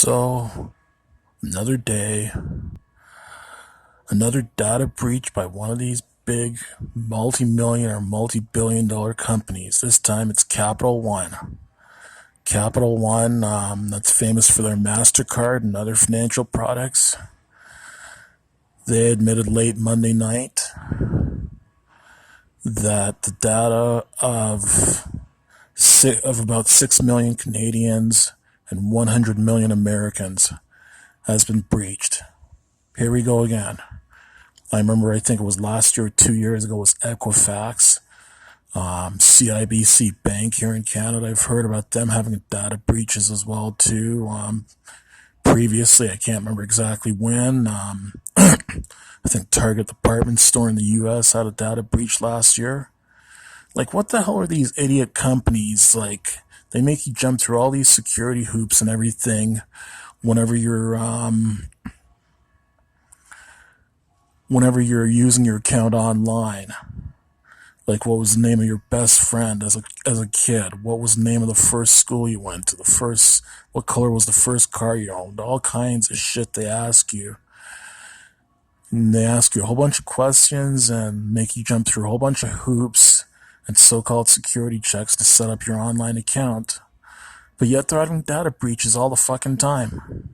So, another day, another data breach by one of these big multi-million or multi-billion dollar companies. This time it's Capital One. Capital One, that's famous for their MasterCard and other financial products. They admitted late Monday night that the data of about 6 million Canadians and 100 million Americans has been breached. Here we go again. I think it was last year or 2 years ago, was Equifax, CIBC Bank here in Canada. I've heard about them having data breaches as well too. Previously, I can't remember exactly when. I think Target department store in the U.S. had a data breach last year. Like, what the hell are these idiot companies? Like, they make you jump through all these security hoops and everything whenever you're using your account online. Like, what was the name of your best friend as a kid? What was the name of the first school you went to? What color was the first car you owned? All kinds of shit they ask you. And they ask you a whole bunch of questions and make you jump through a whole bunch of hoops and so-called security checks to set up your online account. But yet they're having data breaches all the fucking time.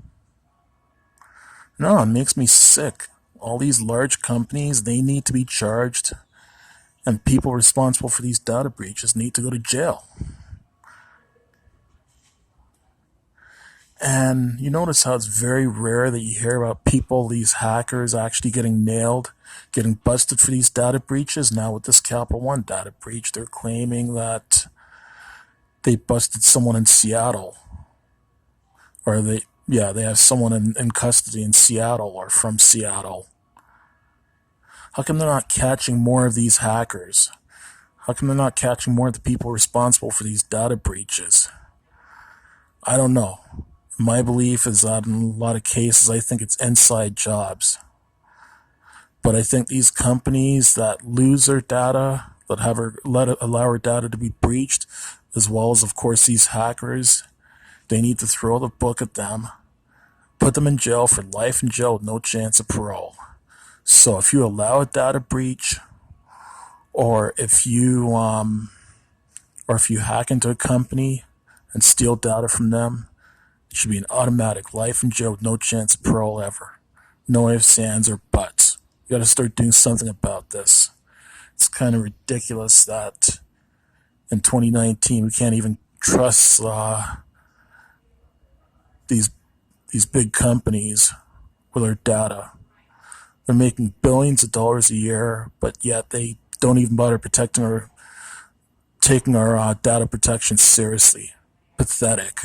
No, it makes me sick. All these large companies, they need to be charged, and people responsible for these data breaches need to go to jail. And you notice how it's very rare that you hear about these hackers actually getting nailed, getting busted for these data breaches. Now with this Capital One data breach, they're claiming that they busted someone in Seattle. Or they have someone in custody in Seattle or from Seattle. How come they're not catching more of these hackers? How come they're not catching more of the people responsible for these data breaches? I don't know. My belief is that in a lot of cases, I think it's inside jobs. But I think these companies that lose their data, that allow our data to be breached, as well as, of course, these hackers, they need to throw the book at them, put them in jail for life in jail with no chance of parole. So if you allow a data breach, or if you hack into a company and steal data from them, it should be an automatic life in jail with no chance of parole ever. No ifs, ands, or buts. You gotta start doing something about this. It's kind of ridiculous that in 2019 we can't even trust these big companies with our data. They're making billions of dollars a year, but yet they don't even bother taking our data protection seriously. Pathetic.